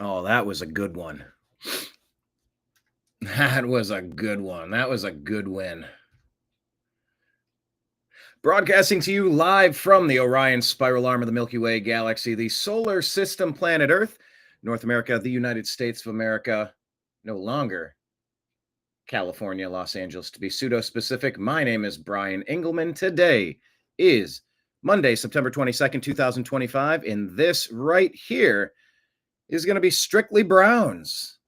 Oh, that was a good one. That was a good one. That was a good win. Broadcasting to you live from the Orion Spiral Arm of the Milky Way Galaxy, the solar system planet Earth, North America, the United States of America, no longer California, Los Angeles to be pseudo-specific. My name is BrianEngelman. Today is Monday, September 22nd, 2025, and this right here is going to be Strictly Browns.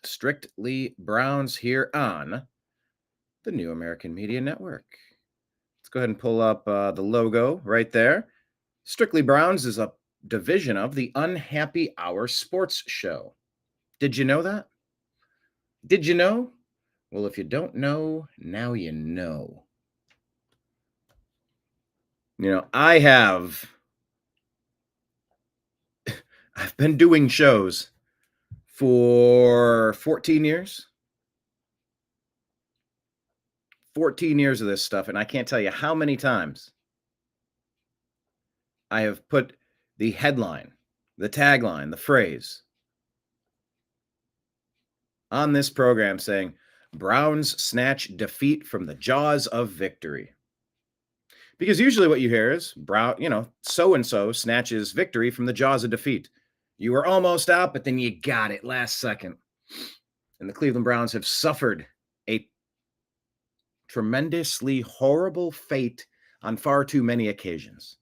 Strictly Browns here on the New American Media Network. Let's go ahead and pull up the logo right there. Strictly Browns is a division of the Unhappy Hour Sports Show. Did you know that? Did you know? Well, if you don't know, now you know. You know, I've been doing shows for 14 years. 14 years of this stuff, and I can't tell you how many times I have put the headline, the tagline, the phrase on this program saying, Browns snatch defeat from the jaws of victory. Because usually what you hear is, so-and-so snatches victory from the jaws of defeat. You were almost out, but then you got it last second. And the Cleveland Browns have suffered a tremendously horrible fate on far too many occasions.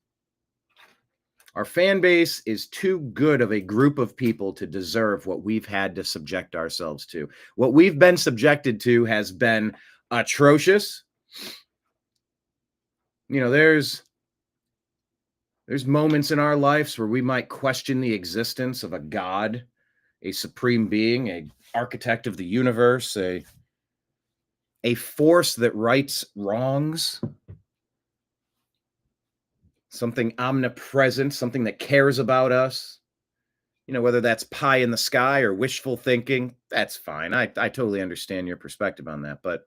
Our fan base is too good of a group of people to deserve what we've had to subject ourselves to. What we've been subjected to has been atrocious. You know, there's moments in our lives where we might question the existence of a God, a supreme being, a architect of the universe, a force that rights wrongs, something omnipresent, something that cares about us. You know, whether that's pie in the sky or wishful thinking, that's fine. I totally understand your perspective on that. But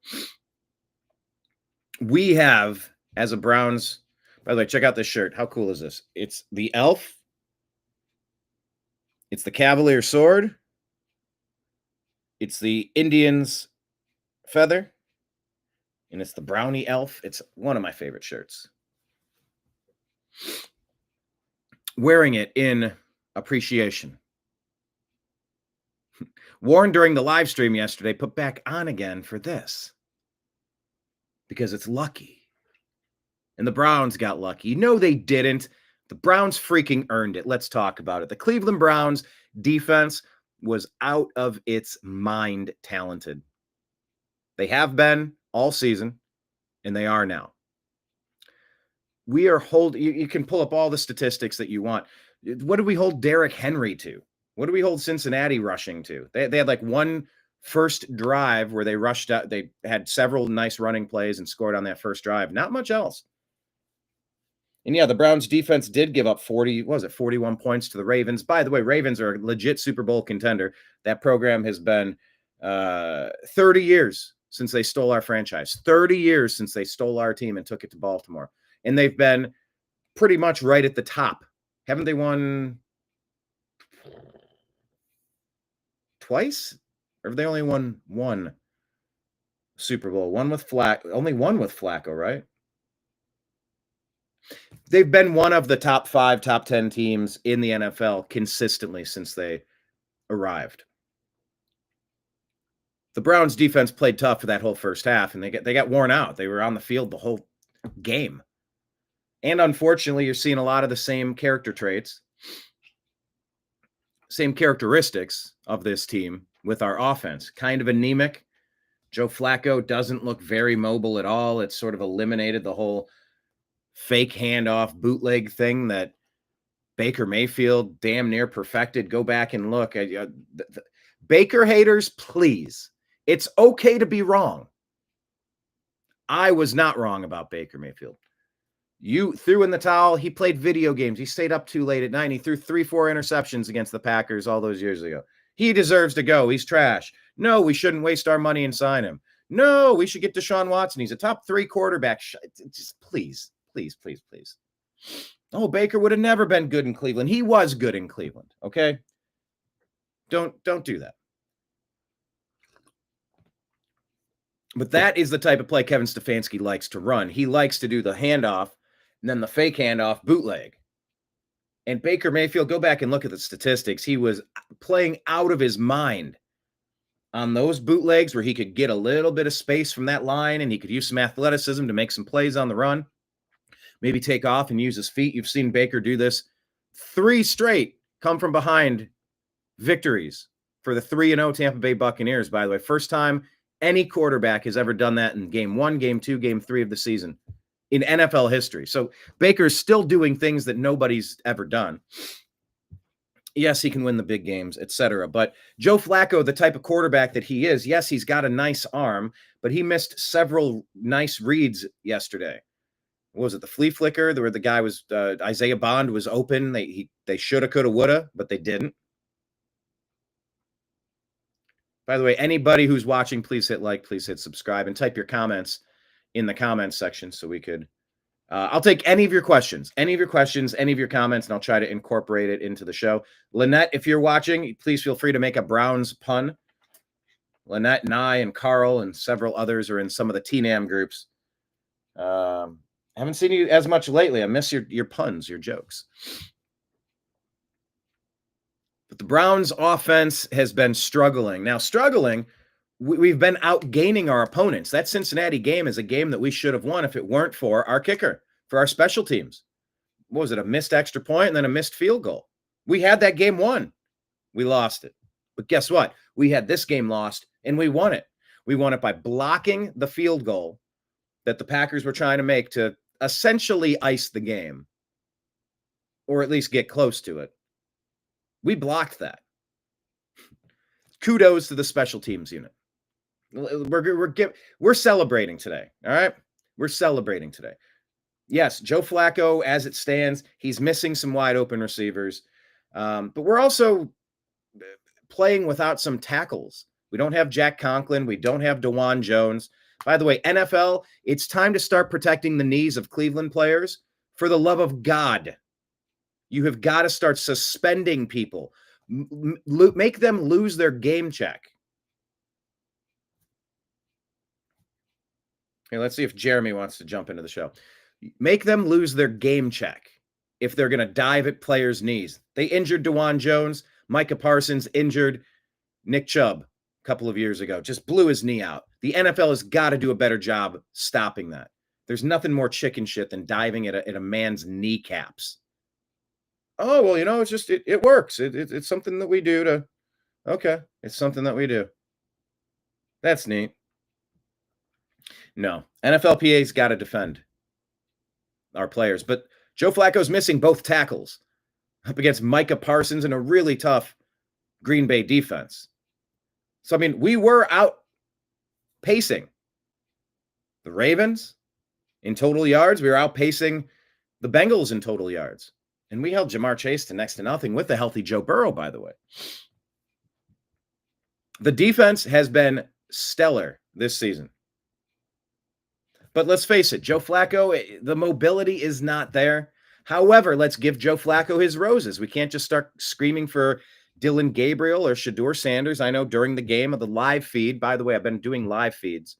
we have, as a Browns, by the way, check out this shirt. How cool is this? It's the elf. It's the Cavalier sword. It's the Indian's feather. And it's the brownie elf. It's one of my favorite shirts. Wearing it in appreciation. Worn during the live stream yesterday, put back on again for this. Because it's lucky. And the Browns got lucky. No, they didn't. The Browns freaking earned it. Let's talk about it. The Cleveland Browns defense was out of its mind talented. They have been all season, and they are now. We are you can pull up all the statistics that you want. What do we hold Derrick Henry to? What do we hold Cincinnati rushing to? They had like one first drive where they rushed out. They had several nice running plays and scored on that first drive. Not much else. And yeah, the Browns defense did give up 41 points to the Ravens. By the way, Ravens are a legit Super Bowl contender. That program has been 30 years since they stole our franchise. 30 years since they stole our team and took it to Baltimore. And they've been pretty much right at the top. Haven't they won twice? Or have they only won one Super Bowl? Only one with Flacco, right? They've been one of the top 5, top 10 teams in the NFL consistently since they arrived. The Browns defense played tough for that whole first half, and they got worn out. They were on the field the whole game. And unfortunately, you're seeing a lot of the same character traits, same characteristics of this team with our offense. Kind of anemic. Joe Flacco doesn't look very mobile at all. It's sort of eliminated the whole fake handoff bootleg thing that Baker Mayfield damn near perfected. Go back and look at Baker haters, please. It's okay to be wrong. I was not wrong about Baker Mayfield. You threw in the towel. He played video games. He stayed up too late at night. He threw 3-4 interceptions against the Packers all those years ago. He deserves to go. He's trash. No, we shouldn't waste our money and sign him. No, we should get Deshaun Watson. He's a top 3 quarterback. Just please. Oh, Baker would have never been good in Cleveland. He was good in Cleveland, okay? Don't do that. But that is the type of play Kevin Stefanski likes to run. He likes to do the handoff and then the fake handoff bootleg. And Baker Mayfield, go back and look at the statistics. He was playing out of his mind on those bootlegs where he could get a little bit of space from that line and he could use some athleticism to make some plays on the run, maybe take off and use his feet. You've seen Baker do this 3 straight come from behind victories for the 3-0 Tampa Bay Buccaneers, by the way. First time any quarterback has ever done that in game 1, game 2, game 3 of the season in NFL history. So Baker's still doing things that nobody's ever done. Yes, he can win the big games, etc. But Joe Flacco, the type of quarterback that he is, yes, he's got a nice arm, but he missed several nice reads yesterday. What was it, the flea flicker? Where the guy was, Isaiah Bond was open. They shoulda, coulda, woulda, but they didn't. By the way, anybody who's watching, please hit like, please hit subscribe, and type your comments in the comments section so we could I'll take any of your questions, any of your comments, and I'll try to incorporate it into the show. Lynette, if you're watching, please feel free to make a Browns pun. Lynette and I and Carl and several others are in some of the TNAM groups. I haven't seen you as much lately. I miss your puns, your jokes. But the Browns offense has been struggling. Now, we've been outgaining our opponents. That Cincinnati game is a game that we should have won if it weren't for our kicker, for our special teams. What was it, a missed extra point and then a missed field goal? We had that game won. We lost it. But guess what? We had this game lost, and we won it. We won it by blocking the field goal that the Packers were trying to make to essentially ice the game, or at least get close to it. We blocked that. Kudos to the special teams unit. We're celebrating today. All right. We're celebrating today. Yes, Joe Flacco, as it stands, he's missing some wide open receivers. But we're also playing without some tackles. We don't have Jack Conklin. We don't have DeJuan Jones. By the way, NFL, it's time to start protecting the knees of Cleveland players. For the love of God, you have got to start suspending people. Make them lose their game check. Okay, let's see if Jeremy wants to jump into the show. Make them lose their game check if they're going to dive at players' knees. They injured DeJuan Jones. Micah Parsons injured Nick Chubb a couple of years ago. Just blew his knee out. The NFL has got to do a better job stopping that. There's nothing more chicken shit than diving at a man's kneecaps. Oh, well, it's just, it works. It's something that we do to, okay, it's something that we do. That's neat. No, NFLPA's got to defend our players, but Joe Flacco's missing both tackles up against Micah Parsons in a really tough Green Bay defense. So, I mean, we were outpacing the Ravens in total yards. We were outpacing the Bengals in total yards. And we held Jamar Chase to next to nothing with a healthy Joe Burrow, by the way. The defense has been stellar this season. But let's face it, Joe Flacco, the mobility is not there. However, let's give Joe Flacco his roses. We can't just start screaming for Dylan Gabriel or Shedeur Sanders. I know during the game of the live feed, by the way, I've been doing live feeds,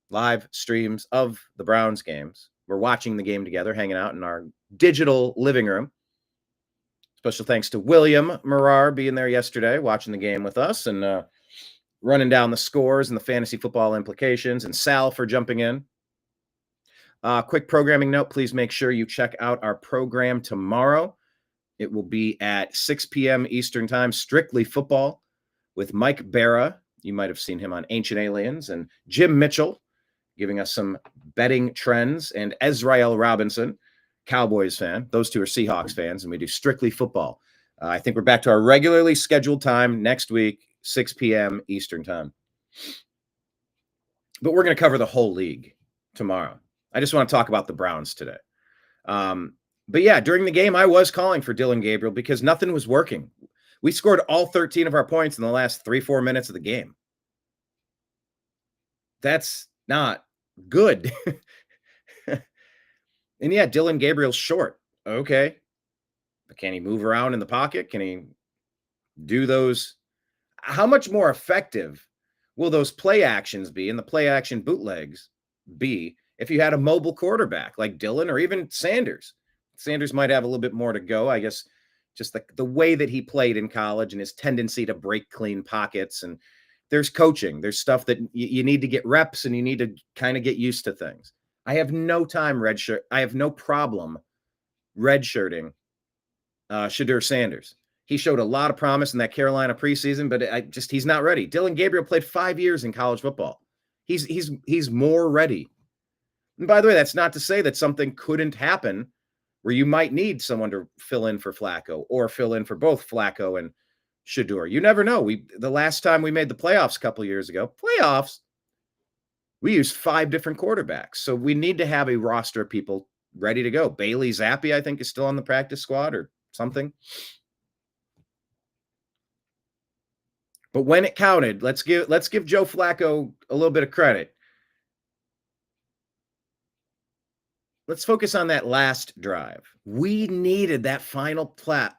live streams of the Browns games. We're watching the game together, hanging out in our digital living room. Special thanks to William Marar being there yesterday, watching the game with us and running down the scores and the fantasy football implications, and Sal for jumping in. Quick programming note, please make sure you check out our program tomorrow. It will be at 6 p.m. Eastern Time, Strictly Football with Mike Barra. You might have seen him on Ancient Aliens, and Jim Mitchell giving us some betting trends, and Ezrael Robinson, Cowboys fan. Those two are Seahawks fans, and we do Strictly Football. I think we're back to our regularly scheduled time next week, 6 p.m. Eastern Time. But we're going to cover the whole league tomorrow. I just want to talk about the Browns today. But yeah, during the game, I was calling for Dylan Gabriel because nothing was working. We scored all 13 of our points in the last 3-4 minutes of the game. That's not good. And yeah, Dylan Gabriel's short. Okay. But can he move around in the pocket? Can he do those. How much more effective will those play actions be and the play action bootlegs be if you had a mobile quarterback like Dillon or even Sanders? Sanders might have a little bit more to go, I guess, just the way that he played in college and his tendency to break clean pockets. And there's coaching, there's stuff that you need to get reps and you need to kind of get used to things. I have no problem redshirting Shadur Sanders. He showed a lot of promise in that Carolina preseason, but he's not ready. Dillon Gabriel played 5 years in college football. He's more ready. And by the way, that's not to say that something couldn't happen where you might need someone to fill in for Flacco or fill in for both Flacco and Shadur. You never know. The last time we made the playoffs a couple years ago, we used 5 different quarterbacks. So we need to have a roster of people ready to go. Bailey Zappi, I think, is still on the practice squad or something. But when it counted, let's give Joe Flacco a little bit of credit. Let's focus on that last drive. We needed that final pass,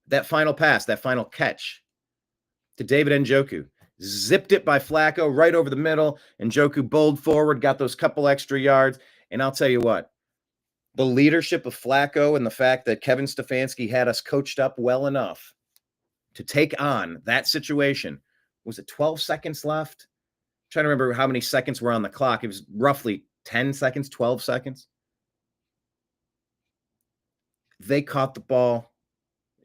that final catch to David Njoku. Zipped it by Flacco right over the middle. Njoku bowled forward, got those couple extra yards. And I'll tell you what, the leadership of Flacco and the fact that Kevin Stefanski had us coached up well enough to take on that situation. Was it 12 seconds left? I'm trying to remember how many seconds were on the clock. It was roughly 10 seconds, 12 seconds. They caught the ball.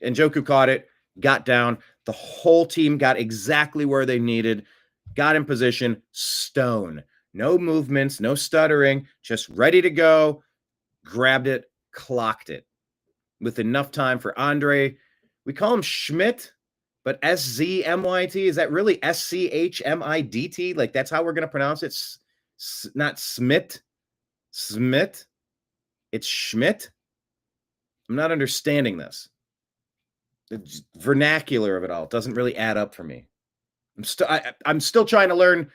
Njoku caught it, got down. The whole team got exactly where they needed, got in position, stone. No movements, no stuttering, just ready to go. Grabbed it, clocked it with enough time for Andre. We call him Schmidt, but S-Z-M-Y-T. Is that really S-C-H-M-I-D-T? Like, that's how we're going to pronounce it? Not Smith. Smith. It's Schmidt. I'm not understanding this. The vernacular of it all doesn't really add up for me. I'm still trying to learn.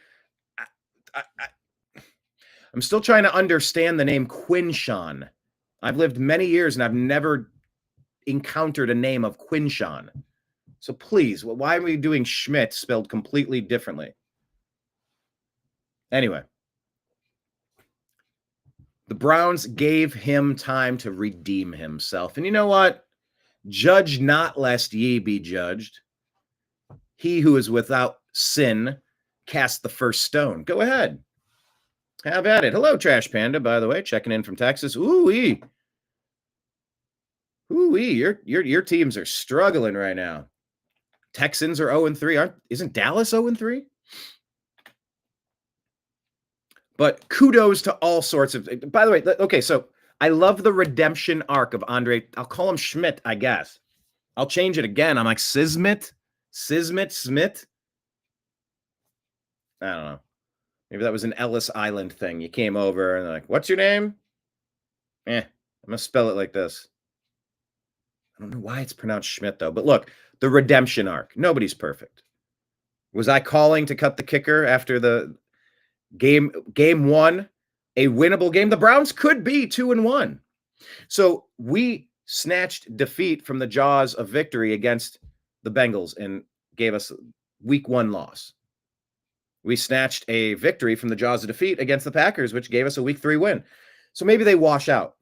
I'm still trying to understand the name Quinshawn. I've lived many years and I've never encountered a name of Quinshawn. So please, why are we doing Schmidt spelled completely differently? Anyway, the Browns gave him time to redeem himself. And you know what? Judge not lest ye be judged. He who is without sin cast the first stone. Go ahead. Have at it. Hello, Trash Panda, by the way, checking in from Texas. Ooh-wee. Ooh-wee. Your teams are struggling right now. Texans are 0-3. Isn't Dallas 0-3? But kudos to all sorts of. By the way, okay, so I love the redemption arc of Andre. I'll call him Schmidt, I guess. I'll change it again. I'm like Smith. I don't know. Maybe that was an Ellis Island thing. You came over and like, what's your name? I'm going to spell it like this. I don't know why it's pronounced Schmidt, though. But look, the redemption arc. Nobody's perfect. Was I calling to cut the kicker after the game one, a winnable game? The Browns could be 2-1. So we snatched defeat from the jaws of victory against the Bengals and gave us week 1 loss. We snatched a victory from the jaws of defeat against the Packers, which gave us a week 3 win. So maybe they wash out.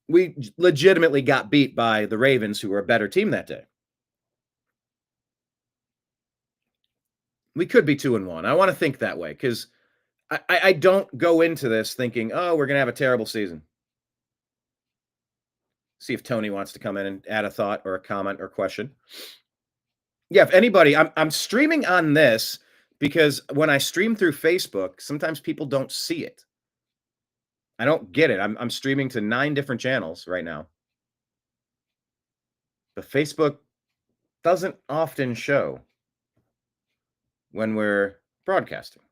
We legitimately got beat by the Ravens, who were a better team that day. We could be 2-1. I want to think that way because I don't go into this thinking, oh, we're going to have a terrible season. See if Tony wants to come in and add a thought or a comment or question. Yeah, if anybody, I'm streaming on this because when I stream through Facebook, sometimes people don't see it. I don't get it. I'm streaming to 9 different channels right now. But Facebook doesn't often show when we're broadcasting.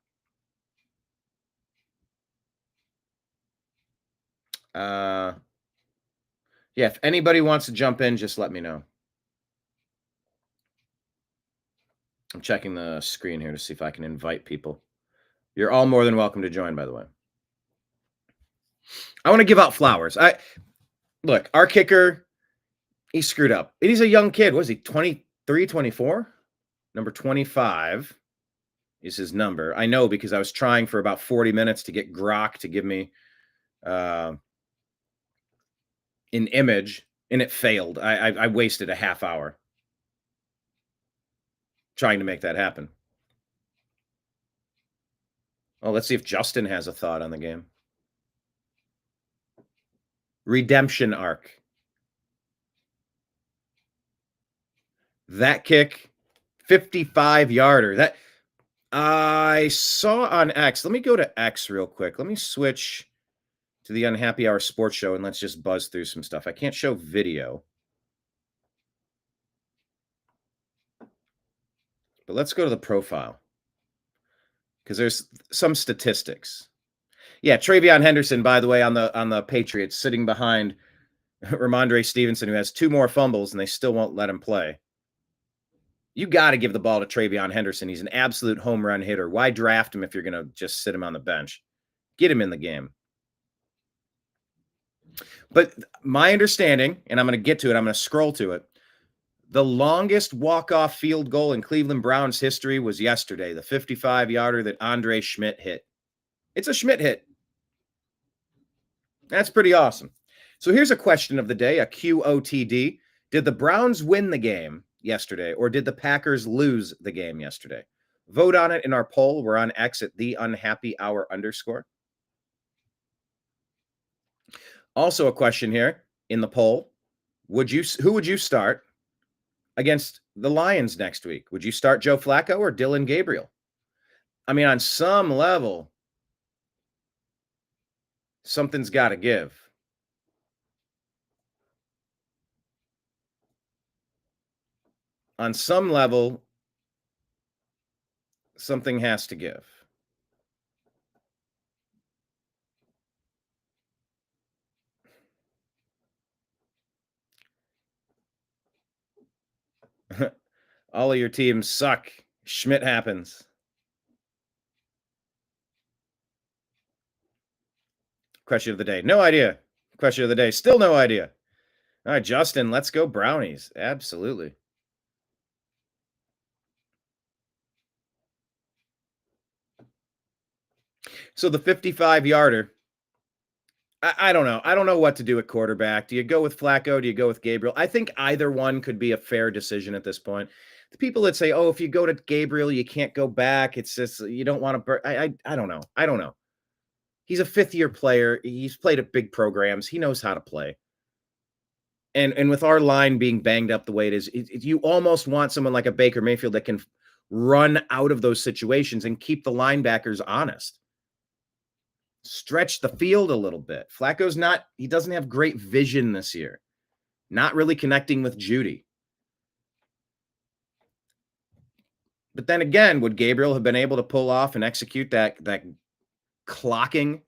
Yeah, if anybody wants to jump in, just let me know. I'm checking the screen here to see if I can invite people. You're all more than welcome to join, by the way. I want to give out flowers. Look, our kicker, He screwed up. And he's a young kid. Was he 23, 24? Number 25 is his number. I know because I was trying for about 40 minutes to get Grok to give me uh, an image, and it failed. I wasted a half hour trying to make that happen. Oh, let's see if Justin has a thought on the game. Redemption arc. That kick, 55-yarder. That I saw on X. Let me go to X real quick. Let me switch to the Unhappy Hour Sports Show and let's just buzz through some stuff. I can't show video. But let's go to the profile because there's some statistics. Yeah, Travion Henderson, by the way, on the Patriots, sitting behind Ramondre Stevenson, who has 2 more fumbles, and they still won't let him play. You got to give the ball to Travion Henderson. He's an absolute home run hitter. Why draft him if you're going to just sit him on the bench? Get him in the game. But my understanding, and I'm going to get to it, I'm going to scroll to it. The longest walk-off field goal in Cleveland Browns history was yesterday, the 55-yarder that Andre Schmidt hit. It's a Schmidt hit. That's pretty awesome. So here's a question of the day, a QOTD. Did the Browns win the game yesterday, or did the Packers lose the game yesterday? Vote on it in our poll. We're on X at @theunhappyhour_. Also a question here in the poll. Who would you start against the Lions next week? Would you start Joe Flacco or Dylan Gabriel? I mean, on some level, something's got to give. On some level, something has to give. All of your teams suck. Schmidt happens. Question of the day. No idea. Question of the day. Still no idea. All right, Justin, let's go Brownies. Absolutely. So the 55-yarder, I don't know. I don't know what to do at quarterback. Do you go with Flacco? Do you go with Gabriel? I think either one could be a fair decision at this point. The people that say, "Oh, if you go to Gabriel, you can't go back. It's just you don't want to." I don't know. I don't know. He's a 5th-year player. He's played at big programs. He knows how to play. And with our line being banged up the way it is, you almost want someone like a Baker Mayfield that can run out of those situations and keep the linebackers honest. Stretch the field a little bit. Flacco's he doesn't have great vision this year. Not really connecting with Judy. But then again, would Gabriel have been able to pull off and execute that clocking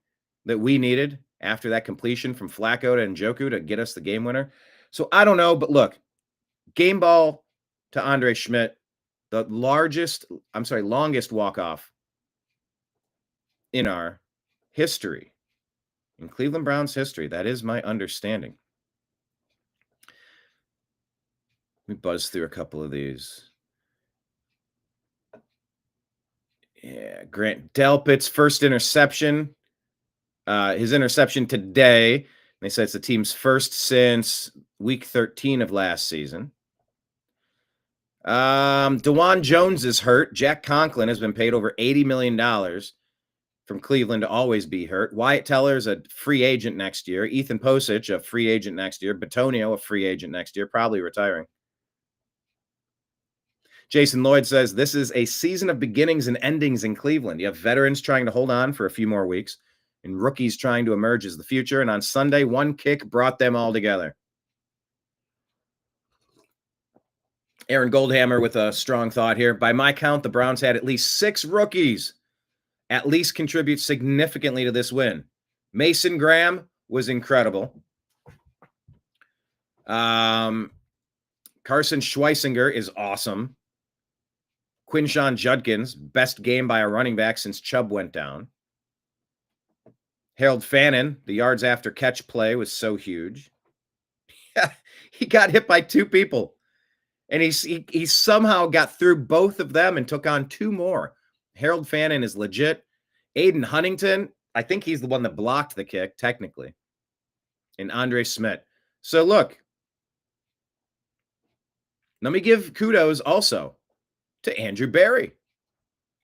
that we needed after that completion from Flacco to Njoku to get us the game winner? So I don't know, but look, game ball to Andre Schmidt, the longest walk-off in our history, in Cleveland Browns history. That is my understanding. Let me buzz through a couple of these. Yeah, Grant Delpit's first interception. His interception today, they say it's the team's first since week 13 of last season. DeJuan Jones is hurt. Jack Conklin has been paid over $80 million from Cleveland to always be hurt. Wyatt Teller's a free agent next year. Ethan Posich, a free agent next year. Batonio, a free agent next year, probably retiring. Jason Lloyd says, this is a season of beginnings and endings in Cleveland. You have veterans trying to hold on for a few more weeks and rookies trying to emerge as the future. And on Sunday, one kick brought them all together. Aaron Goldhammer with a strong thought here. By my count, the Browns had at least 6 rookies at least contribute significantly to this win. Mason Graham was incredible. Carson Schweisinger is awesome. Quinshawn Judkins, best game by a running back since Chubb went down. Harold Fannin, the yards after catch play was so huge. He got hit by 2 people, and he somehow got through both of them and took on 2 more. Harold Fannin is legit. Aiden Huntington, I think he's the one that blocked the kick, technically. And Andre Schmidt. So look, let me give kudos also to Andrew Barry.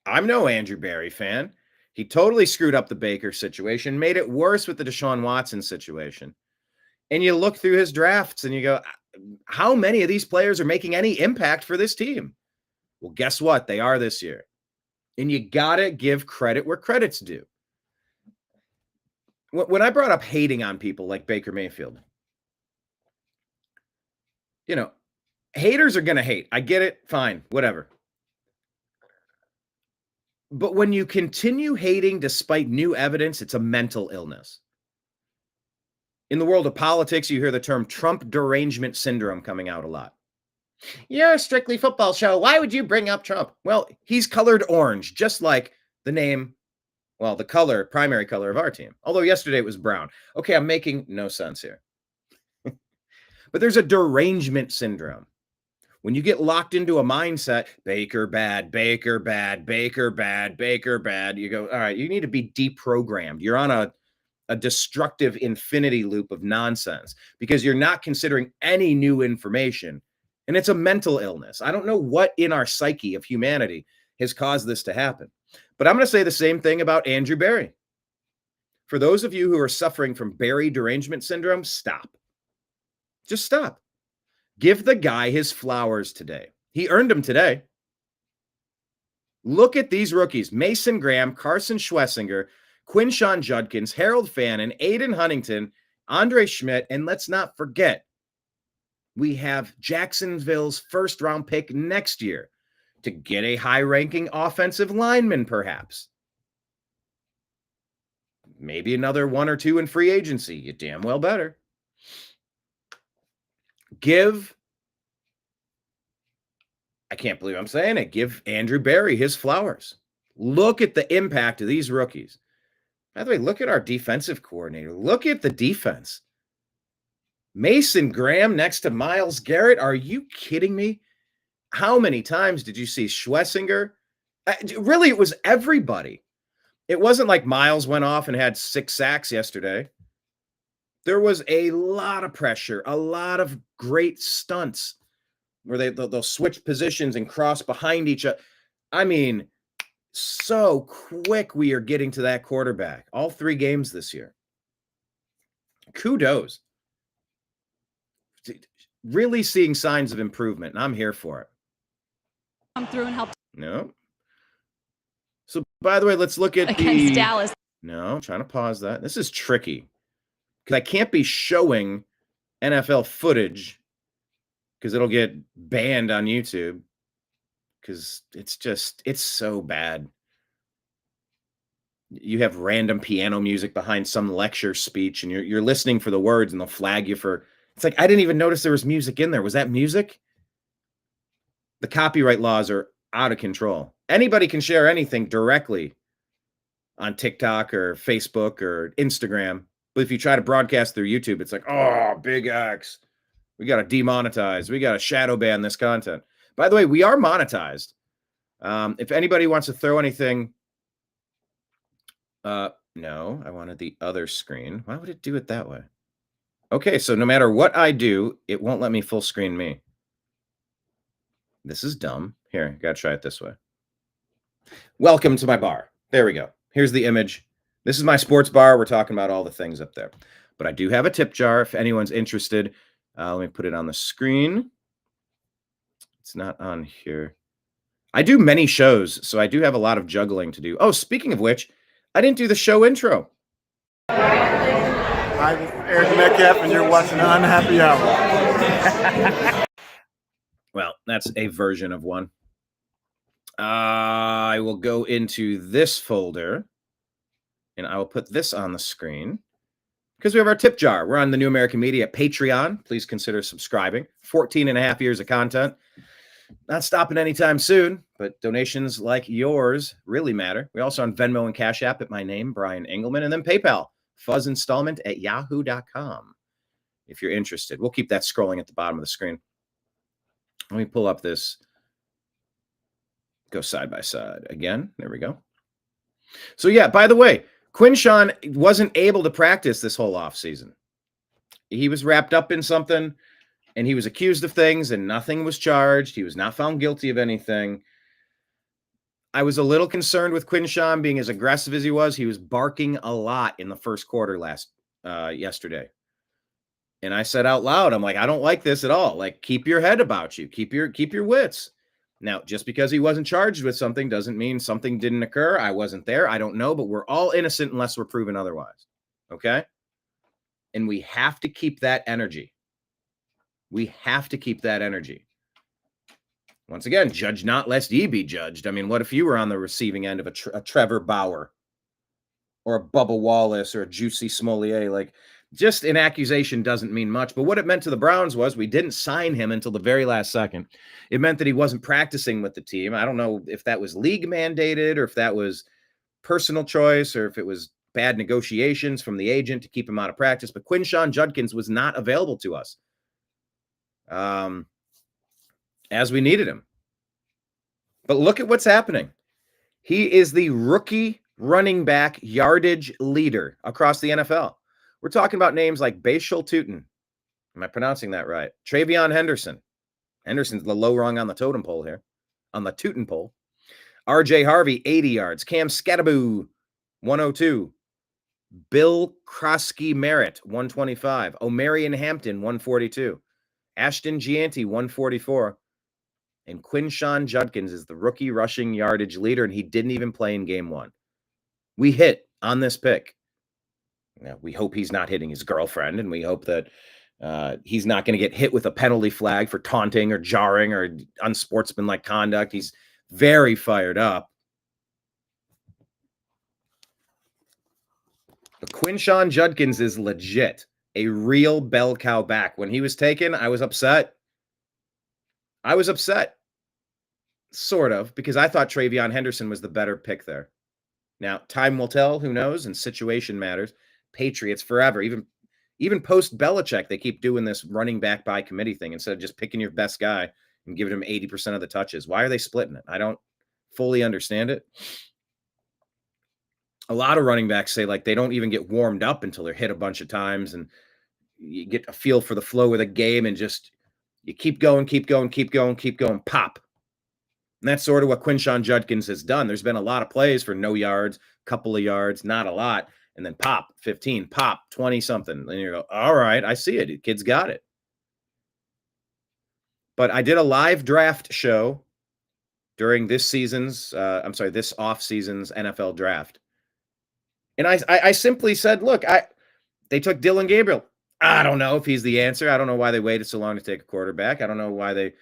I'm no Andrew Barry fan. He totally screwed up the Baker situation, made it worse with the Deshaun Watson situation. And you look through his drafts and you go, how many of these players are making any impact for this team? Well, guess what? They are this year. And you got to give credit where credit's due. When I brought up hating on people like Baker Mayfield, haters are going to hate. I get it. Fine. Whatever. But when you continue hating despite new evidence, it's a mental illness. In the world of politics, you hear the term Trump derangement syndrome coming out a lot. You're a strictly football show. Why would you bring up Trump? Well, he's colored orange, just like the name, well, the color, primary color of our team. Although yesterday it was brown. Okay, I'm making no sense here. But there's a derangement syndrome. When you get locked into a mindset, Baker bad, Baker bad, Baker bad, Baker bad, you go, all right, you need to be deprogrammed. You're on a destructive infinity loop of nonsense because you're not considering any new information. And it's a mental illness. I don't know what in our psyche of humanity has caused this to happen. But I'm going to say the same thing about Andrew Barry. For those of you who are suffering from Barry derangement syndrome, stop. Just stop. Give the guy his flowers today. He earned them today. Look at these rookies. Mason Graham, Carson Schlesinger, Quinshawn Judkins, Harold Fannin, Aiden Huntington, Andre Schmidt, and let's not forget, we have Jacksonville's first-round pick next year to get a high-ranking offensive lineman, perhaps. Maybe another 1 or 2 in free agency. You damn well better. I can't believe I'm saying it, give Andrew Barry his flowers. Look at the impact of these rookies. By the way, look at our defensive coordinator. Look at the defense. Mason Graham next to Myles Garrett. Are you kidding me? How many times did you see Schlesinger? Really, it was everybody. It wasn't like Myles went off and had 6 sacks yesterday. There was a lot of pressure, a lot of great stunts where they'll switch positions and cross behind each other. I mean, so quick we are getting to that quarterback. All 3 games this year. Kudos. Really seeing signs of improvement, and I'm here for it. Come through and help. No. So, by the way, let's look at against Dallas. No, I'm trying to pause that. This is tricky because I can't be showing NFL footage because it'll get banned on YouTube because it's so bad. You have random piano music behind some lecture speech and you're listening for the words and they'll flag you for, it's like, I didn't even notice there was music in there. Was that music? The copyright laws are out of control. Anybody can share anything directly on TikTok or Facebook or Instagram. But if you try to broadcast through YouTube, it's like, oh, big X. We got to demonetize. We got to shadow ban this content. By the way, we are monetized. If anybody wants to throw anything, no, I wanted the other screen. Why would it do it that way? Okay, so no matter what I do, it won't let me full screen me. This is dumb. Here, got to try it this way. Welcome to my bar. There we go. Here's the image. This is my sports bar. We're talking about all the things up there. But I do have a tip jar if anyone's interested. Let me put it on the screen. It's not on here. I do many shows, so I do have a lot of juggling to do. Oh, speaking of which, I didn't do the show intro. Hi, this is Eric Metcalf, and you're watching Unhappy Hour. Well, that's a version of one. I will go into this folder, and I will put this on the screen because we have our tip jar. We're on the New American Media Patreon. Please consider subscribing. 14 and a half years of content. Not stopping anytime soon, but donations like yours really matter. We're also on Venmo and Cash App at my name, Brian Engelman, and then PayPal, fuzzinstallment@yahoo.com. if you're interested. We'll keep that scrolling at the bottom of the screen. Let me pull up this. Go side by side again. There we go. So, yeah, by the way, Quinshawn wasn't able to practice this whole offseason. He was wrapped up in something, and he was accused of things, and nothing was charged. He was not found guilty of anything. I was a little concerned with Quinshawn being as aggressive as he was. He was barking a lot in the first quarter yesterday. And I said out loud, I'm like, I don't like this at all. Like, keep your head about you. Keep your wits. Now, just because he wasn't charged with something doesn't mean something didn't occur. I wasn't there. I don't know, but we're all innocent unless we're proven otherwise. Okay? And we have to keep that energy. We have to keep that energy. Once again, judge not lest ye be judged. I mean, what if you were on the receiving end of a Trevor Bauer or a Bubba Wallace or a Juicy Smollier? Like, just an accusation doesn't mean much. But what it meant to the Browns was we didn't sign him until the very last second. It meant that he wasn't practicing with the team. I don't know if that was league mandated or if that was personal choice or if it was bad negotiations from the agent to keep him out of practice. But Quinshawn Judkins was not available to us as we needed him. But look at what's happening. He is the rookie running back yardage leader across the NFL. We're talking about names like Bashal Tutin. Am I pronouncing that right? Travion Henderson. Henderson's the low rung on the totem pole here, on the Tutin pole. RJ Harvey, 80 yards. Cam Skataboo, 102. Bill Krosky Merritt, 125. O'Marion Hampton, 142. Ashton Gianti, 144. And Quinshawn Judkins is the rookie rushing yardage leader, and he didn't even play in game one. We hit on this pick. Now, we hope he's not hitting his girlfriend, and we hope that he's not going to get hit with a penalty flag for taunting or jarring or unsportsmanlike conduct. He's very fired up. But Quinshawn Judkins is legit, a real bell cow back. When he was taken, I was upset. Sort of, because I thought Travion Henderson was the better pick there. Now, time will tell, who knows, and situation matters. Patriots forever, even post Belichick, they keep doing this running back by committee thing instead of just picking your best guy and giving him 80% of the touches. Why are they splitting it? I don't fully understand it. A lot of running backs say like they don't even get warmed up until they're hit a bunch of times, and you get a feel for the flow of the game, and just you keep going, pop. And that's sort of what Quinshawn Judkins has done. There's been a lot of plays for no yards, couple of yards, not a lot, and then pop, 15, pop, 20-something. And you go, all right, I see it. The kid's got it. But I did a live draft show during this off-season's NFL draft. And I simply said, look, they took Dylan Gabriel. I don't know if he's the answer. I don't know why they waited so long to take a quarterback. I don't know why they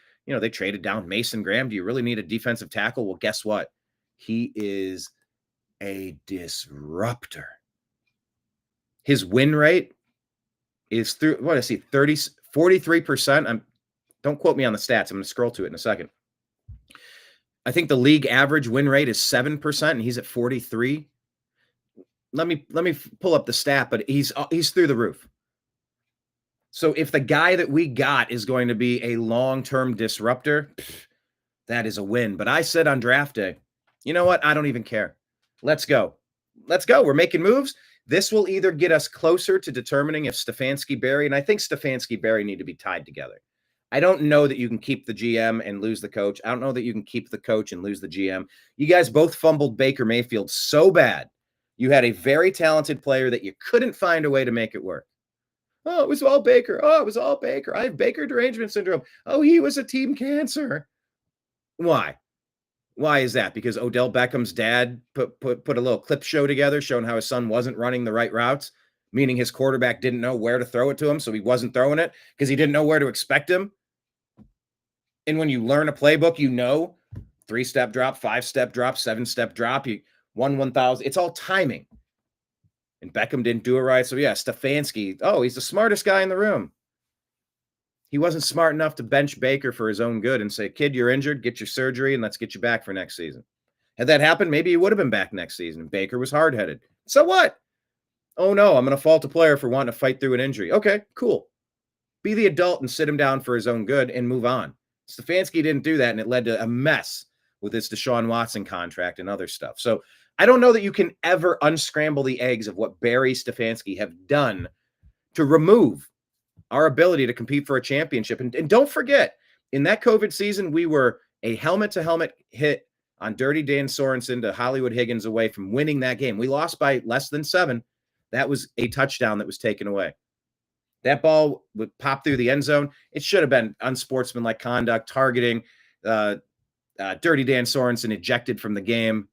traded down Mason Graham. Do you really need a defensive tackle? Well, guess what? He is a disruptor. His win rate is 43%. Don't quote me on the stats. I'm going to scroll to it in a second. I think the league average win rate is 7%, and he's at 43. Let me pull up the stat, but he's through the roof. So if the guy that we got is going to be a long-term disruptor, that is a win. But I said on draft day, you know what? I don't even care. Let's go. We're making moves. This will either get us closer to determining if Stefanski Barry, and I think Stefanski Barry need to be tied together. I don't know that you can keep the GM and lose the coach. I don't know that you can keep the coach and lose the GM. You guys both fumbled Baker Mayfield so bad. You had a very talented player that you couldn't find a way to make it work. Oh, it was all Baker. I have Baker derangement syndrome. Oh, he was a team cancer. Why? Why is that? Because Odell Beckham's dad put a little clip show together showing how his son wasn't running the right routes, meaning his quarterback didn't know where to throw it to him, so he wasn't throwing it because he didn't know where to expect him. And when you learn a playbook, 3-step drop, 5-step drop, 7-step drop, 1,000. It's all timing. And Beckham didn't do it right. So, yeah, Stefanski, he's the smartest guy in the room. He wasn't smart enough to bench Baker for his own good and say, kid, you're injured, get your surgery, and let's get you back for next season. Had that happened, maybe he would have been back next season. Baker was hard-headed. So what? Oh, no, I'm going to fault a player for wanting to fight through an injury. Okay, cool. Be the adult and sit him down for his own good and move on. Stefanski didn't do that, and it led to a mess with his Deshaun Watson contract and other stuff. So I don't know that you can ever unscramble the eggs of what Barry Stefanski have done to remove our ability to compete for a championship. And don't forget, in that COVID season, we were a helmet-to-helmet hit on Dirty Dan Sorensen to Hollywood Higgins away from winning that game. We lost by less than 7. That was a touchdown that was taken away. That ball would pop through the end zone. It should have been unsportsmanlike conduct, targeting. Dirty Dan Sorensen ejected from the game.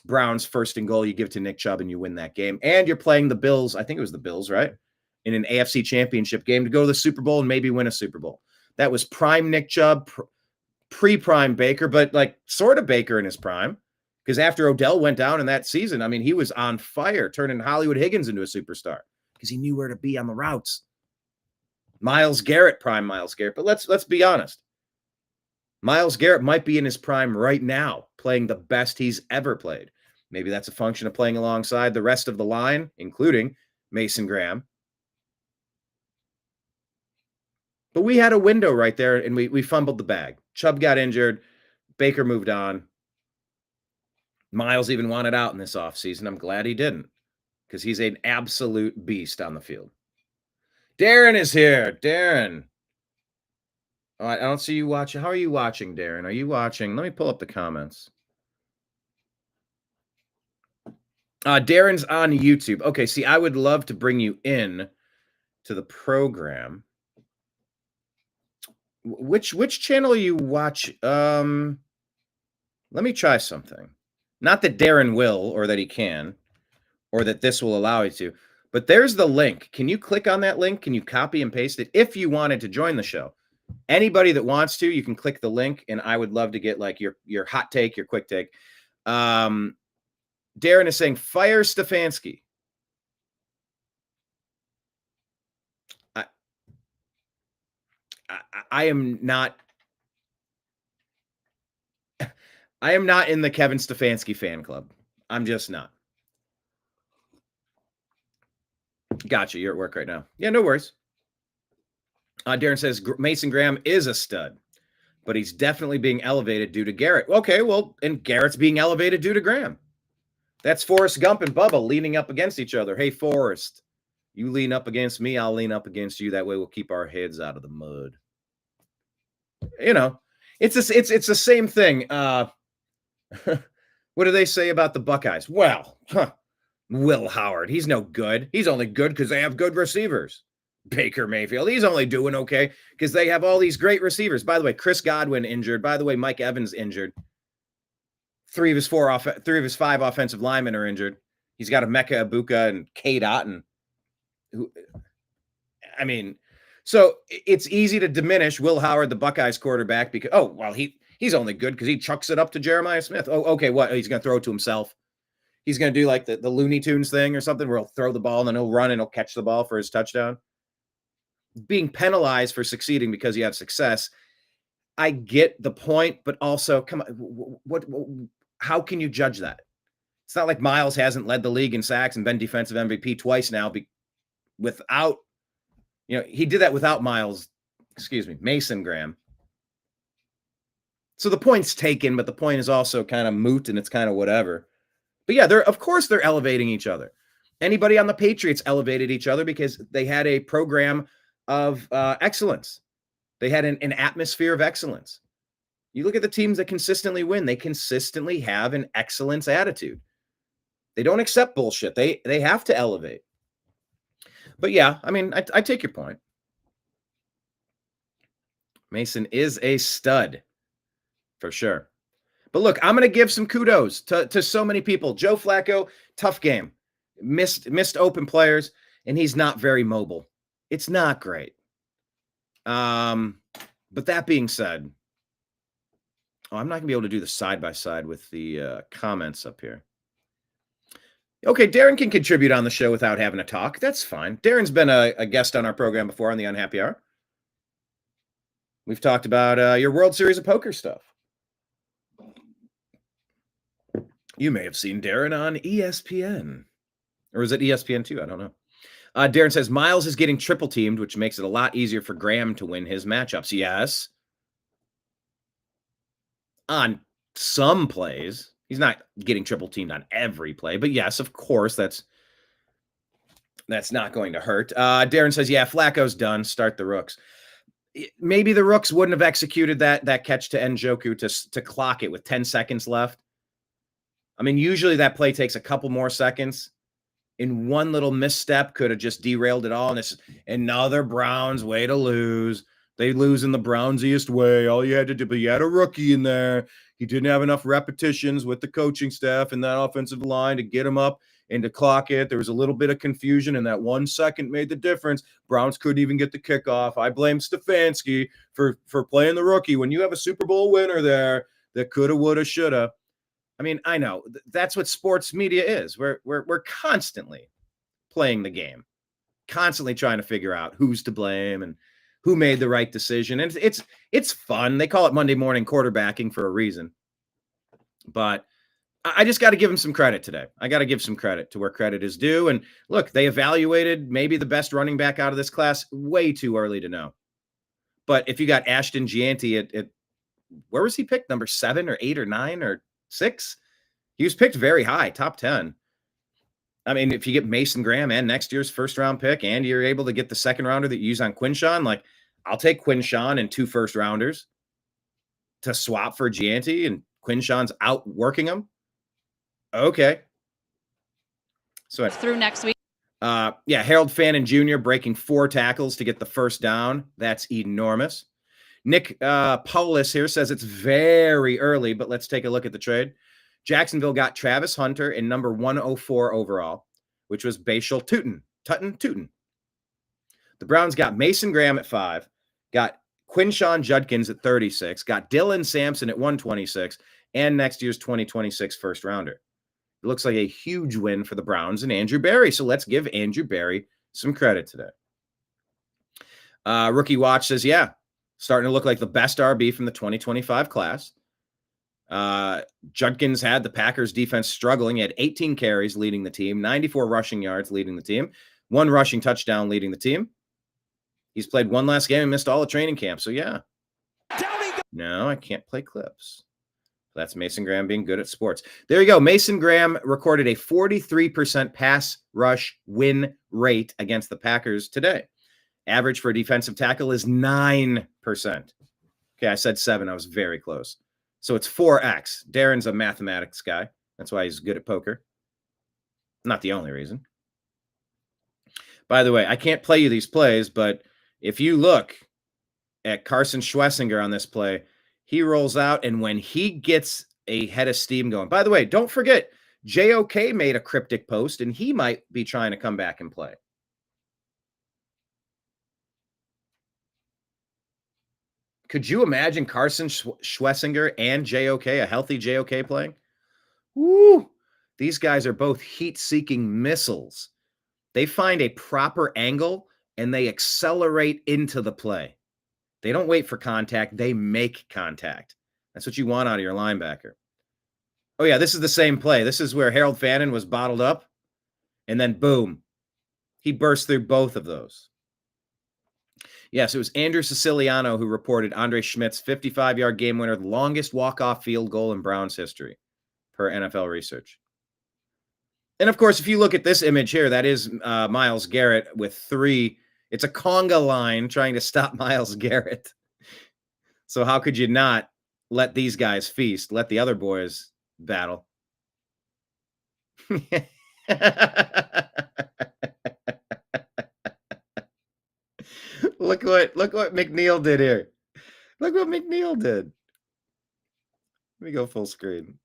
Browns first and goal. You give it to Nick Chubb and you win that game. And you're playing the Bills. I think it was the Bills, right? In an AFC championship game to go to the Super Bowl and maybe win a Super Bowl. That was prime Nick Chubb, pre-prime Baker, but like sort of Baker in his prime. Because after Odell went down in that season, I mean, he was on fire, turning Hollywood Higgins into a superstar because he knew where to be on the routes. Myles Garrett, prime Myles Garrett. But let's be honest. Myles Garrett might be in his prime right now, playing the best he's ever played. Maybe that's a function of playing alongside the rest of the line, including Mason Graham. But we had a window right there, and we fumbled the bag. Chubb got injured. Baker moved on. Myles even wanted out in this offseason. I'm glad he didn't, because he's an absolute beast on the field. Darren is here. Darren. Oh, I don't see you watching. How are you watching, Darren? Are you watching? Let me pull up the comments. Darren's on YouTube. Okay, see, I would love to bring you in to the program. Which channel you watch? Let me try something. Not that Darren will, or that he can, or that this will allow you to, but there's the link. Can you click on that link? Can you copy and paste it if you wanted to join the show? Anybody that wants to, you can click the link, and I would love to get like your hot take, your quick take. Darren is saying, fire Stefanski. I am not in the Kevin Stefanski fan club. I'm just not. Gotcha. You're at work right now. Yeah, no worries. Darren says Mason Graham is a stud, but he's definitely being elevated due to Garrett. Okay, well, and Garrett's being elevated due to Graham. That's Forrest Gump and Bubba leaning up against each other. Hey, Forrest, you lean up against me, I'll lean up against you. That way we'll keep our heads out of the mud. You know, it's the same thing. What do they say about the Buckeyes? Well, Will Howard, he's no good. He's only good because they have good receivers. Baker Mayfield, he's only doing okay because they have all these great receivers. By the way, Chris Godwin injured. By the way, Mike Evans injured. 3 of his 5 offensive linemen are injured. He's got Emeka Egbuka and Cade Otton. I mean, so it's easy to diminish Will Howard, the Buckeyes quarterback, because, oh, well, he's only good because he chucks it up to Jeremiah Smith. Oh, okay, what? He's going to throw it to himself. He's going to do like the Looney Tunes thing or something where he'll throw the ball and then he'll run and he'll catch the ball for his touchdown. Being penalized for succeeding because you have success. I get the point, but also, come on, how can you judge that? It's not like Myles hasn't led the league in sacks and been defensive MVP twice now without, he did that without Mason Graham. So the point's taken, but the point is also kind of moot and it's kind of whatever. But yeah, of course they're elevating each other. Anybody on the Patriots elevated each other because they had a program of excellence. They had an atmosphere of excellence. You look at the teams that consistently win, they consistently have an excellence attitude. They don't accept bullshit. They have to elevate. But yeah, I mean, I take your point. Mason is a stud for sure. But look, I'm going to give some kudos to so many people. Joe Flacco, tough game. Missed open players, and he's not very mobile. It's not great. But that being said, I'm not going to be able to do the side-by-side with the comments up here. Okay, Darren can contribute on the show without having to talk. That's fine. Darren's been a guest on our program before on the Unhappy Hour. We've talked about your World Series of Poker stuff. You may have seen Darren on ESPN. Or is it ESPN2? I don't know. Darren says Miles is getting triple teamed, which makes it a lot easier for Graham to win his matchups. Yes. On some plays. He's not getting triple teamed on every play, but yes, of course, that's not going to hurt. Darren says, yeah, Flacco's done. Start the Rooks. Maybe the Rooks wouldn't have executed that catch to Njoku to clock it with 10 seconds left. I mean, usually that play takes a couple more seconds. In one little misstep could have just derailed it all. And it's another Browns way to lose. They lose in the Brownsiest way. All you had to do, but you had a rookie in there. He didn't have enough repetitions with the coaching staff and that offensive line to get him up and to clock it. There was a little bit of confusion, and that 1 second made the difference. Browns couldn't even get the kickoff. I blame Stefanski for playing the rookie. When you have a Super Bowl winner there that coulda, woulda, shoulda. I mean, I know that's what sports media is. We're constantly playing the game, constantly trying to figure out who's to blame and who made the right decision. And it's fun. They call it Monday morning quarterbacking for a reason. But I just got to give him some credit today. I got to give some credit to where credit is due. And look, they evaluated maybe the best running back out of this class way too early to know. But if you got Ashton Gianti at where was he picked? Number 7 or 8 or 9 or 6? He was picked very high, top 10. I mean, if you get Mason Graham and next year's first round pick, and you're able to get the second rounder that you use on Quinshawn, like I'll take Quinshawn and 2 first rounders to swap for Gianti, and Quinshawn's out working him. Okay. So through next week. Yeah, Harold Fannin Jr. breaking 4 tackles to get the first down. That's enormous. Nick Paulus here says it's very early, but let's take a look at the trade. Jacksonville got Travis Hunter in number 104 overall, which was Bashal Tutton. The Browns got Mason Graham at 5, got Quinshawn Judkins at 36, got Dylan Sampson at 126, and next year's 2026 first rounder. It looks like a huge win for the Browns and Andrew Berry. So let's give Andrew Berry some credit today. Rookie Watch says, yeah, starting to look like the best RB from the 2025 class. Judkins had the Packers defense struggling. He had 18 carries leading the team, 94 rushing yards leading the team, 1 rushing touchdown leading the team. He's played 1 last game and missed all the training camp. So yeah. No, I can't play clips. That's Mason Graham being good at sports. There you go. Mason Graham recorded a 43% pass rush win rate against the Packers today. Average for a defensive tackle is 9%. Okay, I said 7. I was very close. So it's 4x. Darren's a mathematics guy. That's why he's good at poker. Not the only reason. By the way, I can't play you these plays, but if you look at Carson Schlesinger on this play, he rolls out, and when he gets a head of steam going, by the way, don't forget, JOK made a cryptic post, and he might be trying to come back and play. Could you imagine Carson Schlesinger and JOK, a healthy JOK playing? Woo! These guys are both heat-seeking missiles. They find a proper angle, and they accelerate into the play. They don't wait for contact. They make contact. That's what you want out of your linebacker. Oh, yeah, this is the same play. This is where Harold Fannin was bottled up, and then boom, he burst through both of those. Yes, it was Andrew Siciliano who reported Andre Schmidt's 55-yard game winner, the longest walk-off field goal in Browns history, per NFL research. And, of course, if you look at this image here, that is Myles Garrett with 3. It's a conga line trying to stop Myles Garrett. So how could you not let these guys feast, let the other boys battle? Look what McNeil did here. Look what McNeil did. Let me go full screen.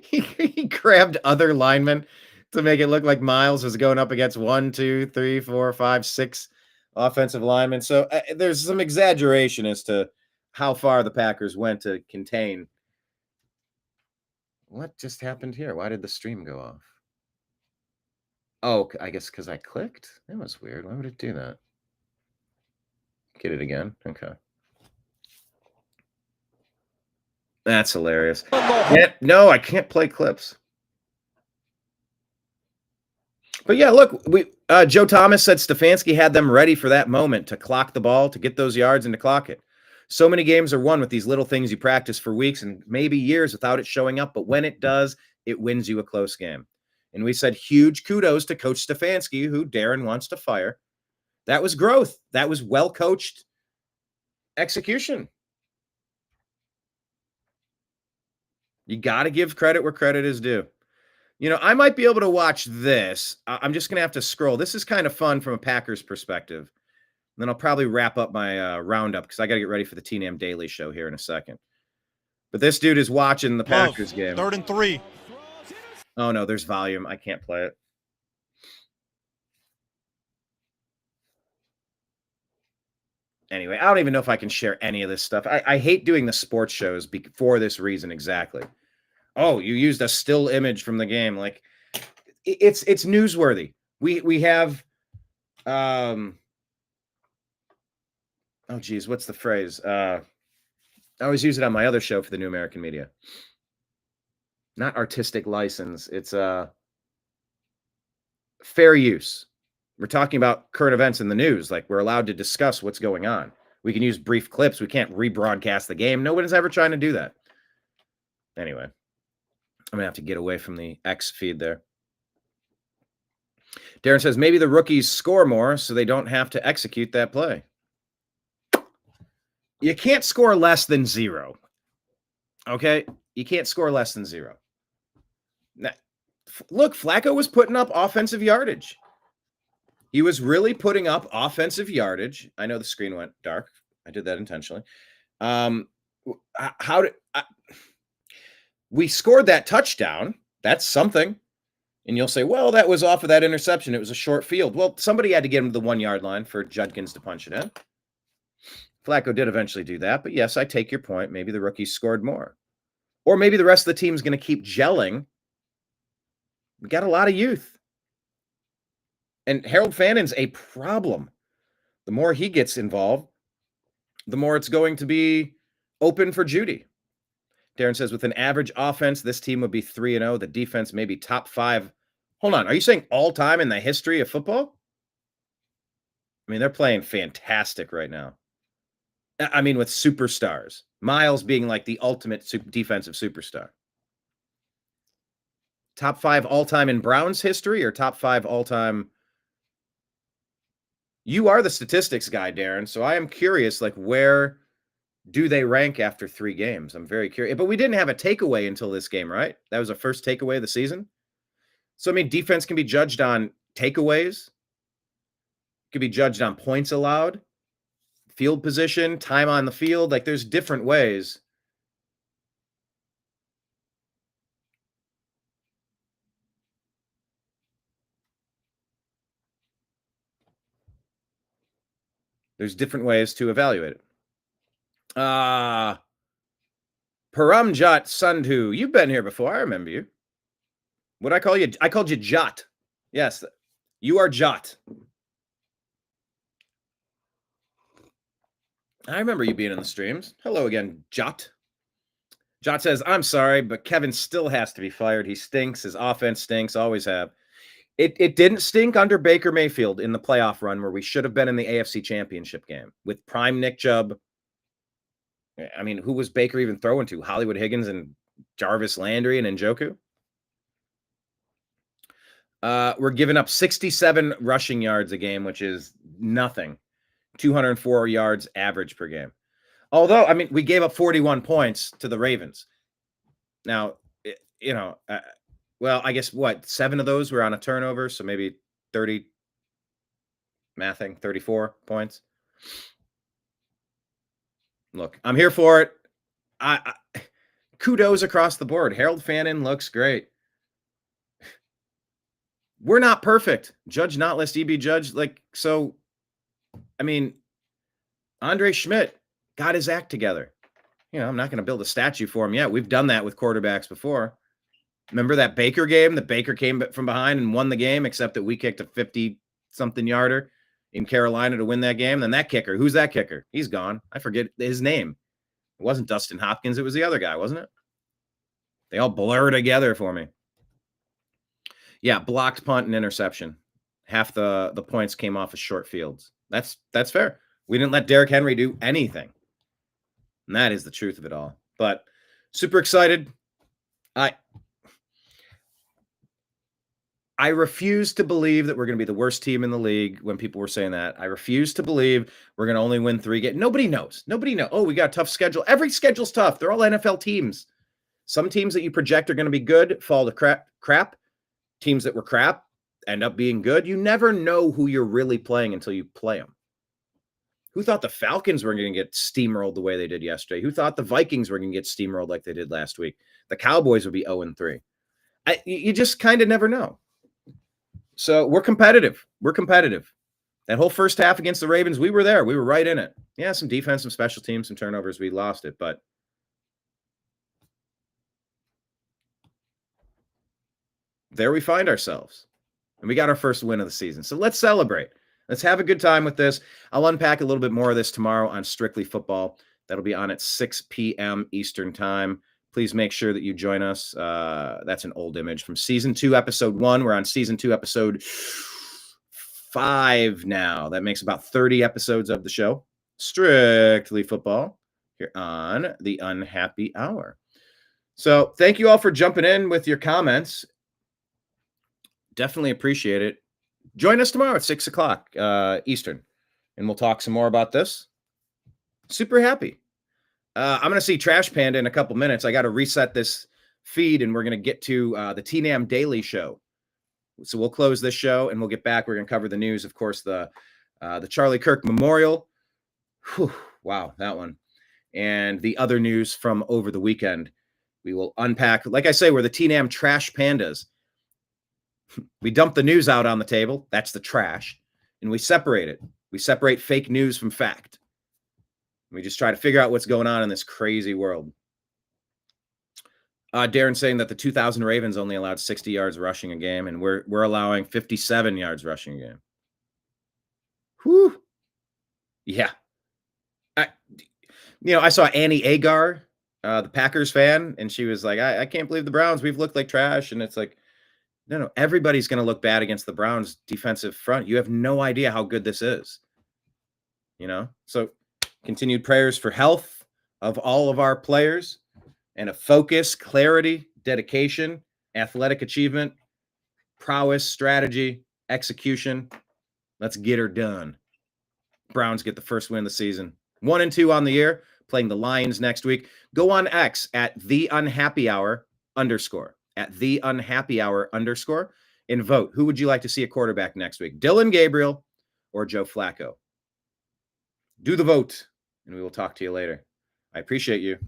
he grabbed other linemen to make it look like Myles was going up against 1, 2, 3, 4, 5, 6 offensive linemen. So there's some exaggeration as to how far the Packers went to contain. What just happened here? Why did the stream go off? Oh, I guess because I clicked? That was weird. Why would it do that? Get it again? Okay. That's hilarious. No, I can't play clips. But yeah, look, Joe Thomas said Stefanski had them ready for that moment to clock the ball, to get those yards and to clock it. So many games are won with these little things you practice for weeks and maybe years without it showing up. But when it does, it wins you a close game. And we said huge kudos to Coach Stefanski, who Darren wants to fire. That was growth. That was well-coached execution. You got to give credit where credit is due. You know, I might be able to watch this. I'm just going to have to scroll. This is kind of fun from a Packers perspective. Then I'll probably wrap up my roundup because I got to get ready for the TNAM Daily Show here in a second. But this dude is watching the Packers game. 3rd and 3. Oh, no, there's volume. I can't play it. Anyway, I don't even know if I can share any of this stuff. I hate doing the sports shows for this reason exactly. Oh, you used a still image from the game. Like, it's newsworthy. We have oh geez, what's the phrase? I always use it on my other show for the New American Media. Not artistic license. It's fair use. We're talking about current events in the news. Like, we're allowed to discuss what's going on. We can use brief clips. We can't rebroadcast the game. Nobody's ever trying to do that. Anyway, I'm gonna have to get away from the X feed there. Darren says maybe the rookies score more so they don't have to execute that play. You can't score less than 0. Okay? You can't score less than 0. Now, look, Flacco was putting up offensive yardage. He was really putting up offensive yardage. I know the screen went dark. I did that intentionally. We scored that touchdown. That's something. And you'll say, well, that was off of that interception. It was a short field. Well, somebody had to get him to the 1 yard line for Judkins to punch it in. Flacco did eventually do that. But yes, I take your point. Maybe the rookies scored more. Or maybe the rest of the team's going to keep gelling. We got a lot of youth. And Harold Fannon's a problem. The more he gets involved, the more it's going to be open for Judy. Darren says, with an average offense, this team would be 3-0. The defense may be top 5. Hold on. Are you saying all time in the history of football? I mean, they're playing fantastic right now. I mean, with superstars. Miles being like the ultimate defensive superstar. Top 5 all-time in Browns history or top 5 all-time? You are the statistics guy, Darren. So I am curious, like, where do they rank after 3 games? I'm very curious. But we didn't have a takeaway until this game, right? That was the first takeaway of the season. So, I mean, defense can be judged on takeaways. Can be judged on points allowed, field position, time on the field. Like, there's different ways. There's different ways to evaluate it. Paramjot Sandhu, you've been here before. I remember you. What'd I call you? I called you Jot. Yes, you are Jot. I remember you being in the streams. Hello again, Jot. Jot says, I'm sorry, but Kevin still has to be fired. He stinks. His offense stinks. Always have. It didn't stink under Baker Mayfield in the playoff run where we should have been in the AFC Championship game with prime Nick Chubb. I mean, who was Baker even throwing to? Hollywood Higgins and Jarvis Landry and Njoku? We're giving up 67 rushing yards a game, which is nothing. 204 yards average per game. Although, I mean, we gave up 41 points to the Ravens. Now, well, I guess 7 of those were on a turnover, so maybe 34 points. Look, I'm here for it. Kudos across the board. Harold Fannin looks great. We're not perfect. Judge not lest ye be judged. So, I mean, Andre Schmidt got his act together. I'm not going to build a statue for him yet. We've done that with quarterbacks before. Remember that Baker game? The Baker came from behind and won the game, except that we kicked a 50-something yarder in Carolina to win that game. Then that kicker, who's that kicker? He's gone. I forget his name. It wasn't Dustin Hopkins. It was the other guy, wasn't it? They all blur together for me. Yeah, blocked punt and interception. Half the points came off of short fields. That's fair. We didn't let Derrick Henry do anything. And that is the truth of it all. But super excited. I refuse to believe that we're going to be the worst team in the league when people were saying that. I refuse to believe we're going to only win 3 games. Nobody knows. Nobody knows. Oh, we got a tough schedule. Every schedule's tough. They're all NFL teams. Some teams that you project are going to be good fall to crap. Teams that were crap end up being good. You never know who you're really playing until you play them. Who thought the Falcons were going to get steamrolled the way they did yesterday? Who thought the Vikings were going to get steamrolled like they did last week? The Cowboys would be 0-3. You just kind of never know. So we're competitive. We're competitive. That whole first half against the Ravens, we were there. We were right in it. Yeah, some defense, some special teams, some turnovers. We lost it, but there we find ourselves. And we got our first win of the season. So let's celebrate. Let's have a good time with this. I'll unpack a little bit more of this tomorrow on Strictly Football. That'll be on at 6 p.m. Eastern Time. Please make sure that you join us. That's an old image from Season 2, Episode 1. We're on Season 2, Episode 5 now. That makes about 30 episodes of the show. Strictly Football here on the Unhappy Hour. So thank you all for jumping in with your comments. Definitely appreciate it. Join us tomorrow at 6 o'clock Eastern, and we'll talk some more about this. Super happy. I'm going to see Trash Panda in a couple minutes. I got to reset this feed, and we're going to get to the TNAM Daily Show. So we'll close this show, and we'll get back. We're going to cover the news, of course, the Charlie Kirk Memorial. Whew, wow, that one. And the other news from over the weekend. We will unpack. Like I say, we're the TNAM Trash Pandas. We dump the news out on the table. That's the trash. And we separate it. We separate fake news from fact. We just try to figure out what's going on in this crazy world. Darren saying that the 2000 Ravens only allowed 60 yards rushing a game, and we're allowing 57 yards rushing a game. Whew. Yeah. I saw Annie Agar, the Packers fan, and she was like, I can't believe the Browns. We've looked like trash. And it's like, no, everybody's going to look bad against the Browns defensive front. You have no idea how good this is. So continued prayers for health of all of our players and a focus, clarity, dedication, athletic achievement, prowess, strategy, execution. Let's get her done. Browns get the first win of the season. 1-2 on the year, playing the Lions next week. Go on X at @TheUnhappyHour_. At @TheUnhappyHour_ and vote. Who would you like to see a quarterback next week? Dylan Gabriel or Joe Flacco? Do the vote, and we will talk to you later. I appreciate you.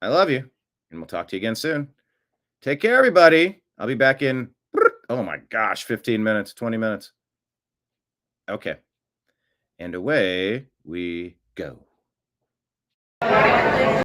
I love you, and we'll talk to you again soon. Take care, everybody. I'll be back in, oh my gosh, 15 minutes, 20 minutes. Okay. And away we go.